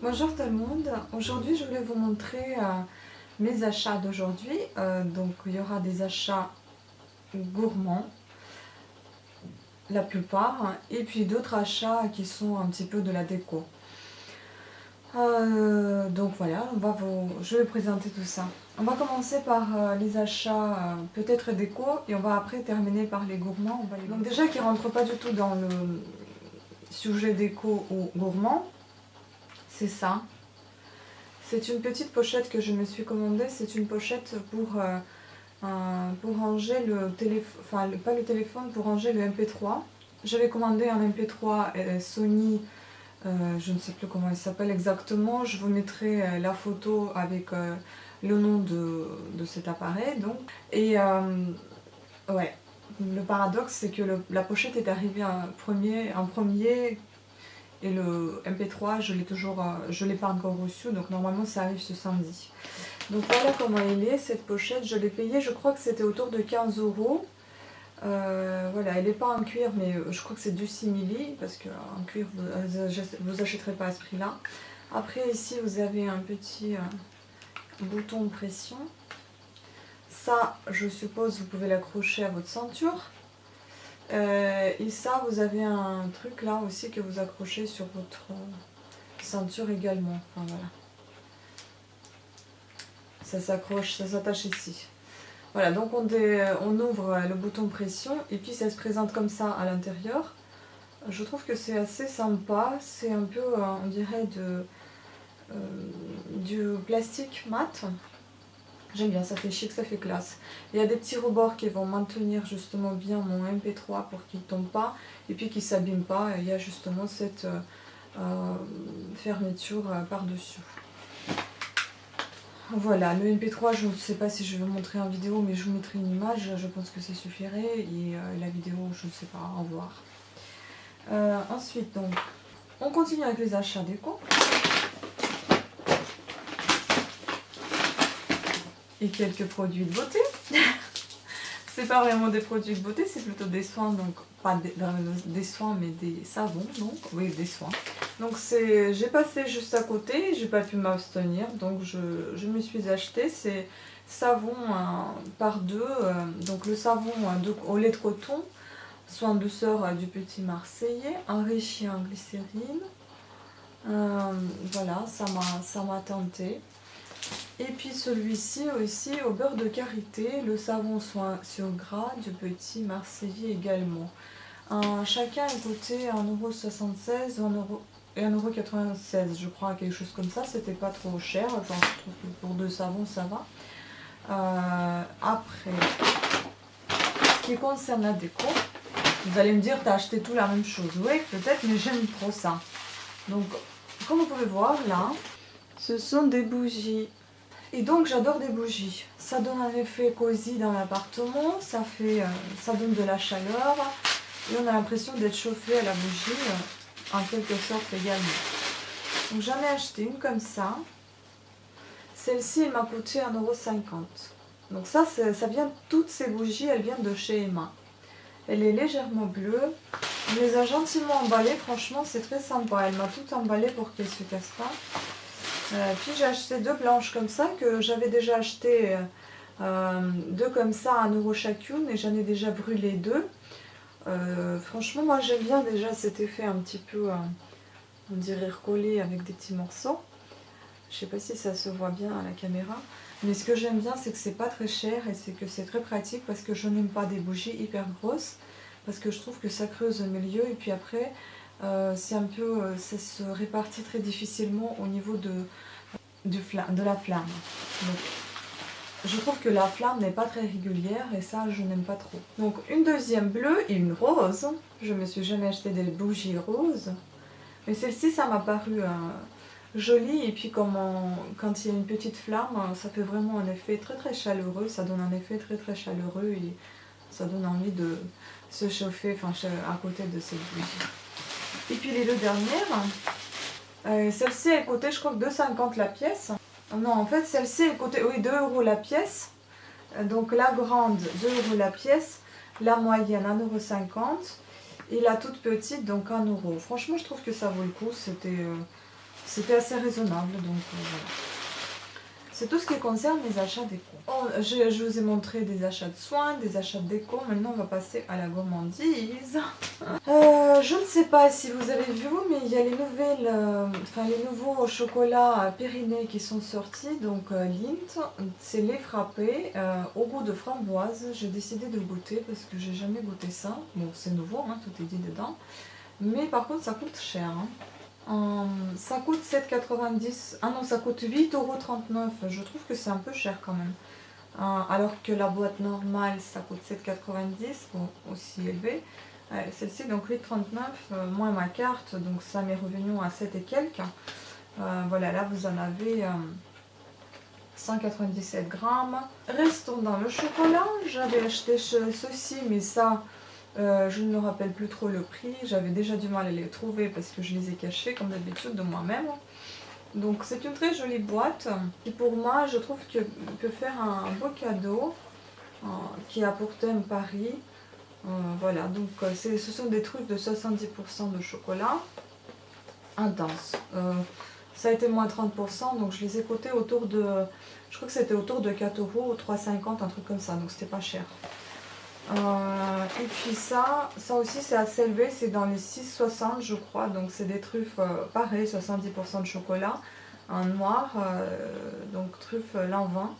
Bonjour tout le monde, aujourd'hui je voulais vous montrer mes achats d'aujourd'hui. Donc il y aura des achats gourmands, la plupart, et puis d'autres achats qui sont un petit peu de la déco. Donc voilà, je vais présenter tout ça. On va commencer par les achats peut-être déco et on va après terminer par les gourmands. Donc déjà qui ne rentrent pas du tout dans le sujet déco ou gourmand, c'est ça. C'est une petite pochette que je me suis commandée, c'est une pochette pour ranger le téléphone, enfin pas le téléphone, pour ranger le MP3. J'avais commandé un MP3 Sony, je ne sais plus comment il s'appelle exactement, je vous mettrai la photo avec le nom de cet appareil. Donc. Et ouais, le paradoxe c'est que la pochette est arrivée en premier. Et le MP3, je l'ai pas encore reçu, donc normalement ça arrive ce samedi. Donc voilà comment il est, cette pochette. Je l'ai payée, je crois que c'était autour de 15 €. Voilà, elle n'est pas en cuir, mais je crois que c'est du simili, parce qu'en cuir, vous achèterez pas à ce prix-là. Après, ici, vous avez un petit bouton de pression. Ça, je suppose, vous pouvez l'accrocher à votre ceinture. Et ça, vous avez un truc là aussi que vous accrochez sur votre ceinture également. Enfin voilà. Ça s'accroche, ça s'attache ici. Voilà, donc on ouvre le bouton pression et puis ça se présente comme ça à l'intérieur. Je trouve que c'est assez sympa. C'est un peu, on dirait, du plastique mat. J'aime bien, ça fait chic, ça fait classe. Il y a des petits rebords qui vont maintenir justement bien mon MP3 pour qu'il ne tombe pas et puis qu'il ne s'abîme pas. Et il y a justement cette fermeture par-dessus. Voilà, le MP3, je ne sais pas si je vais vous montrer en vidéo, mais je vous mettrai une image, je pense que ça suffirait. Et la vidéo, je ne sais pas, au revoir. Ensuite, donc, on continue avec les achats déco. Et quelques produits de beauté. C'est pas vraiment des produits de beauté, c'est plutôt des soins, donc pas des soins, mais des savons, donc oui, des soins. Donc j'ai passé juste à côté, j'ai pas pu m'abstenir, donc je me suis acheté ces savons par deux, donc le savon au lait de coton, soin douceur du Petit Marseillais, enrichi en glycérine. Voilà, ça m'a tenté. Et puis celui-ci aussi au beurre de karité, le savon soin sur gras du Petit Marseillais également. Chacun est coûté 1,76 € et 1,96 € je crois, quelque chose comme ça. C'était pas trop cher, genre, je trouve que pour deux savons ça va. Après, ce qui concerne la déco, vous allez me dire t'as acheté tout la même chose. Oui, peut-être, mais j'aime trop ça. Donc, comme vous pouvez voir là, ce sont des bougies. Et donc j'adore des bougies. Ça donne un effet cosy dans l'appartement, ça donne de la chaleur et on a l'impression d'être chauffé à la bougie en quelque sorte également. Donc j'en ai acheté une comme ça. Celle-ci elle m'a coûté 1,50 €. Donc ça vient, toutes ces bougies elles viennent de chez Emma. Elle est légèrement bleue. Elle les a gentiment emballées, franchement c'est très sympa. Elle m'a tout emballé pour qu'elle ne se casse pas. Puis j'ai acheté deux blanches comme ça que j'avais déjà acheté deux comme ça à 1 € chacune et j'en ai déjà brûlé deux. Franchement moi j'aime bien déjà cet effet un petit peu on dirait recollé avec des petits morceaux. Je sais pas si ça se voit bien à la caméra, mais ce que j'aime bien c'est que c'est pas très cher et c'est que c'est très pratique parce que je n'aime pas des bougies hyper grosses parce que je trouve que ça creuse au milieu et puis après c'est un peu, ça se répartit très difficilement au niveau de la flamme. Donc, je trouve que la flamme n'est pas très régulière et ça je n'aime pas trop. Donc une deuxième bleue et une rose. Je me suis jamais acheté des bougies roses. Mais celle-ci ça m'a paru jolie et puis quand il y a une petite flamme, ça fait vraiment un effet très très chaleureux. Ça donne un effet très très chaleureux et ça donne envie de se chauffer à côté de cette bougie. Et puis les deux dernières, celle-ci elle coûtait je crois que 2,50 € la pièce. Non en fait celle-ci elle coûtait 2 € la pièce. Donc la grande 2 € la pièce, la moyenne 1,50 € et la toute petite donc 1 €. Franchement je trouve que ça vaut le coup, c'était assez raisonnable, donc voilà. C'est tout ce qui concerne les achats déco. Je vous ai montré des achats de soins, des achats de déco. Maintenant, on va passer à la gourmandise. Je ne sais pas si vous avez vu, mais il y a les nouveaux chocolats Périnée qui sont sortis. Donc Lindt, c'est lait frappé au goût de framboise. J'ai décidé de goûter parce que j'ai jamais goûté ça. Bon, c'est nouveau, hein, tout est dit dedans. Mais par contre, ça coûte cher. Hein. Ça coûte 7,90. Ah non, ça coûte 8,39 €. Je trouve que c'est un peu cher quand même. Alors que la boîte normale, ça coûte 7,90, bon, aussi élevé. Celle-ci, donc 8,39, moins ma carte, donc ça m'est revenu à 7 et quelques. Voilà, là vous en avez 197 grammes. Restons dans le chocolat. J'avais acheté ceci, mais ça... je ne me rappelle plus trop le prix, j'avais déjà du mal à les trouver parce que je les ai cachés comme d'habitude de moi-même. Donc c'est une très jolie boîte qui pour moi je trouve que peut faire un beau cadeau qui a pour thème Paris. Voilà, donc ce sont des trucs de 70% de chocolat intense. Ça a été moins 30%, donc je les ai cotés autour de, je crois que c'était autour de 4 €, 3,50 €, un truc comme ça, donc c'était pas cher. Et puis ça aussi c'est assez élevé, c'est dans les 6,60 je crois, donc c'est des truffes pareil, 70% de chocolat, en noir, donc truffes Lanvin.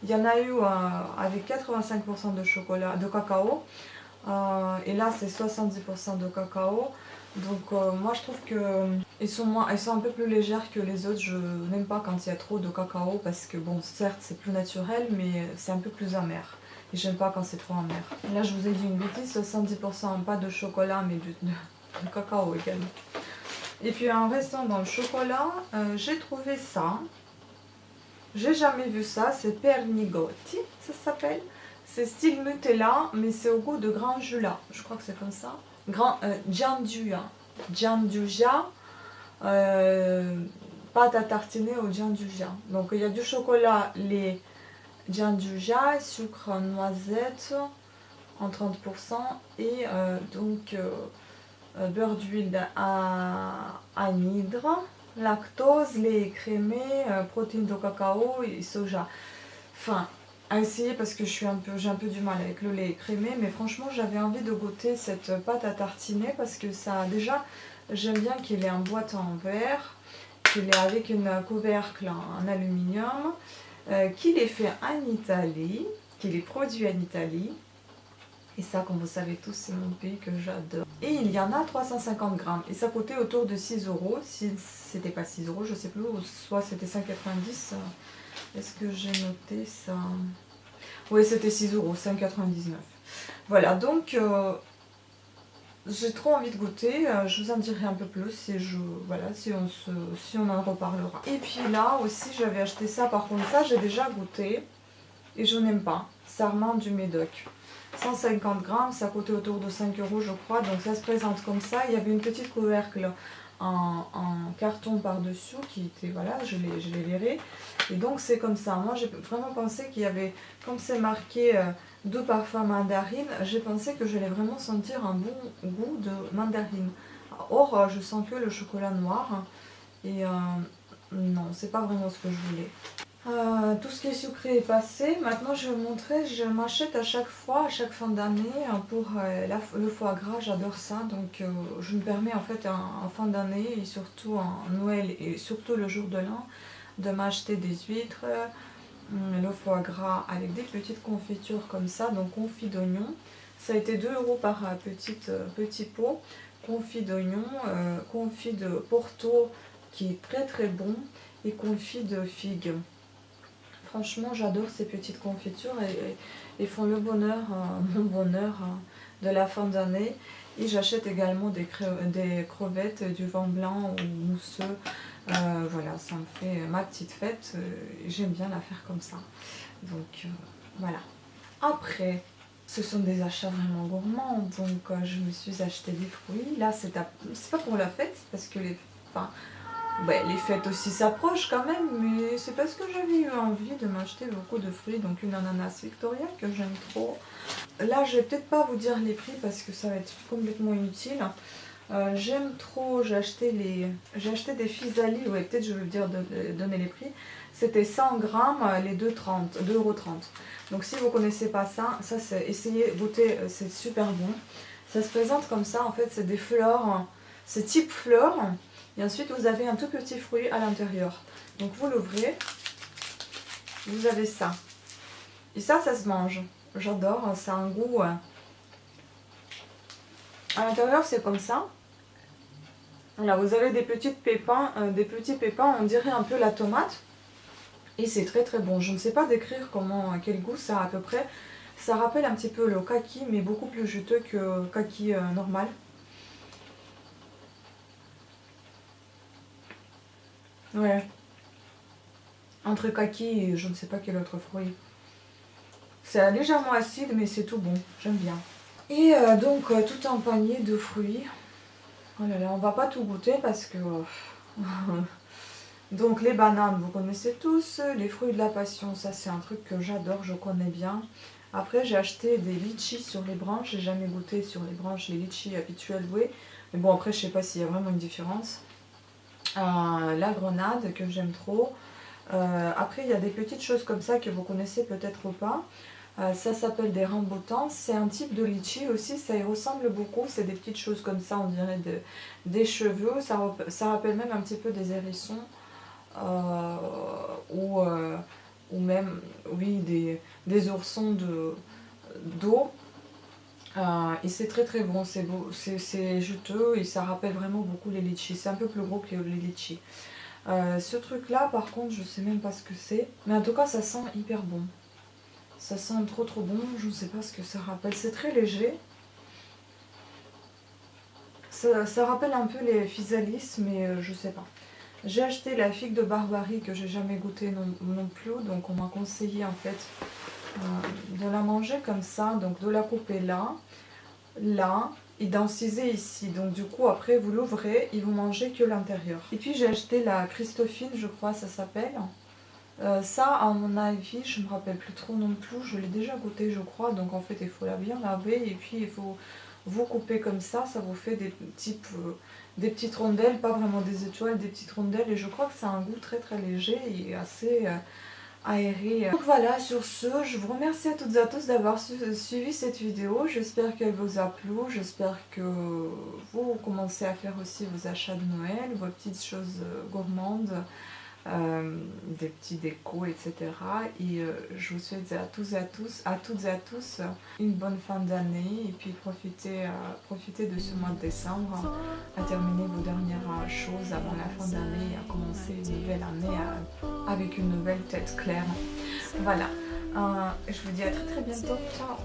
Il y en a eu avec 85% de chocolat, de cacao, et là c'est 70% de cacao. Donc moi je trouve que elles sont un peu plus légères que les autres. Je n'aime pas quand il y a trop de cacao parce que bon, certes c'est plus naturel, mais c'est un peu plus amer. Et j'aime pas quand c'est trop amer. Là je vous ai dit une bêtise, 70% pas de chocolat mais de cacao également. Et puis en restant dans le chocolat, j'ai trouvé ça. J'ai jamais vu ça, c'est Pernigotti, ça s'appelle. C'est style Nutella, mais c'est au goût de Granjula. Je crois que c'est comme ça. Gianduja. Gianduja. Pâte à tartiner au Gianduja. Donc il y a du chocolat, lait, Gianduja, sucre noisette en 30% et donc beurre d'huile anhydre, lactose, lait écrémé, protéines de cacao et soja. Enfin, à essayer parce que j'ai un peu du mal avec le lait écrémé, mais franchement j'avais envie de goûter cette pâte à tartiner parce que ça, déjà, j'aime bien qu'il est en boîte en verre, qu'il est avec une couvercle en aluminium, qu'il est fait en Italie, qu'il est produit en Italie. Et ça, comme vous savez tous, c'est mon pays que j'adore. Et il y en a 350 grammes. Et ça coûtait autour de 6 €. Si c'était pas 6 €, je sais plus, ou soit c'était 5,90 €. Est-ce que j'ai noté ça? Oui, c'était 6 €, 5,99 €. Voilà, donc j'ai trop envie de goûter. Je vous en dirai un peu plus si on en reparlera. Et puis là aussi, j'avais acheté ça. Par contre, ça, j'ai déjà goûté. Et je n'aime pas. Sarment du Médoc. 150 grammes, ça coûtait autour de 5 € je crois, donc ça se présente comme ça. Il y avait une petite couvercle en carton par-dessus qui était, voilà, je l'ai viré. Et donc c'est comme ça. Moi j'ai vraiment pensé qu'il y avait, comme c'est marqué doux parfum mandarine, j'ai pensé que j'allais vraiment sentir un bon goût de mandarine. Or je sens que le chocolat noir et non, c'est pas vraiment ce que je voulais. Tout ce qui est sucré est passé. Maintenant je vais vous montrer, je m'achète à chaque fin d'année pour le foie gras, j'adore ça. Donc je me permets en fait en fin d'année et surtout en Noël et surtout le jour de l'an de m'acheter des huîtres, le foie gras avec des petites confitures comme ça, donc confit d'oignon. Ça a été 2 € par petit pot. Confit d'oignon, confit de Porto qui est très très bon et confit de figues. Franchement, j'adore ces petites confitures et font le bonheur, mon bonheur de la fin d'année. Et j'achète également des crevettes, du vin blanc ou mousseux. Voilà, ça me fait ma petite fête. J'aime bien la faire comme ça. Donc voilà. Après, ce sont des achats vraiment gourmands. Donc je me suis acheté des fruits. Là, c'est pas pour la fête, parce que les fêtes aussi s'approchent quand même, mais c'est parce que j'avais eu envie de m'acheter beaucoup de fruits, donc une ananas Victoria que j'aime trop. Là, je vais peut-être pas vous dire les prix parce que ça va être complètement inutile. J'aime trop, j'ai acheté des physalis, ouais, peut-être je vais vous dire donner les prix. C'était 100 grammes, les 2,30 €. Donc si vous ne connaissez pas ça, c'est essayez, goûtez, c'est super bon. Ça se présente comme ça, en fait c'est des fleurs, c'est type fleurs. Et ensuite vous avez un tout petit fruit à l'intérieur. Donc vous l'ouvrez, vous avez ça. Et ça se mange. J'adore, ça a un goût... À l'intérieur c'est comme ça. Là, vous avez des petits pépins, on dirait un peu la tomate. Et c'est très très bon. Je ne sais pas décrire quel goût ça a à peu près. Ça rappelle un petit peu le kaki, mais beaucoup plus juteux que kaki normal. Ouais. Entre kaki et je ne sais pas quel autre fruit. C'est légèrement acide, mais c'est tout bon. J'aime bien. Et donc, tout un panier de fruits. Oh là là, on va pas tout goûter parce que... Donc les bananes, vous connaissez tous. Les fruits de la passion, ça c'est un truc que j'adore, je connais bien. Après j'ai acheté des litchis sur les branches. J'ai jamais goûté sur les branches les litchis habituels, oui. Mais bon, après je sais pas s'il y a vraiment une différence. La grenade que j'aime trop. Après il y a des petites choses comme ça que vous connaissez peut-être pas. Ça s'appelle des rambutans, c'est un type de litchi aussi, ça y ressemble beaucoup, c'est des petites choses comme ça, on dirait des cheveux, ça rappelle même un petit peu des hérissons, ou même, oui, des oursons d'eau. Et c'est très très bon, c'est juteux et ça rappelle vraiment beaucoup les litchis, c'est un peu plus gros que les litchis. Ce truc là par contre je sais même pas ce que c'est, mais en tout cas ça sent hyper bon. Ça sent trop trop bon, je ne sais pas ce que ça rappelle, c'est très léger. Ça rappelle un peu les physalis, mais je sais pas. J'ai acheté la figue de Barbarie que j'ai jamais goûté non plus, donc on m'a conseillé en fait de la manger comme ça, donc de la couper là, et d'inciser ici. Donc du coup après vous l'ouvrez et vous mangez que l'intérieur. Et puis j'ai acheté la Christophine, je crois ça s'appelle. Ça, à mon avis, je me rappelle plus trop non plus, je l'ai déjà goûté je crois, donc en fait il faut la bien laver et puis il faut vous couper comme ça vous fait des petites rondelles, pas vraiment des étoiles, des petites rondelles, et je crois que ça a un goût très très léger et assez aéré. Donc voilà, sur ce, je vous remercie à toutes et à tous d'avoir suivi cette vidéo, j'espère qu'elle vous a plu, j'espère que vous commencez à faire aussi vos achats de Noël, vos petites choses gourmandes. Des petits décos, etc. Et je vous souhaite à toutes et à tous une bonne fin d'année et puis profitez de ce mois de décembre à terminer vos dernières choses avant la fin d'année et à commencer une nouvelle année avec une nouvelle tête claire. Voilà, je vous dis à très très bientôt, ciao.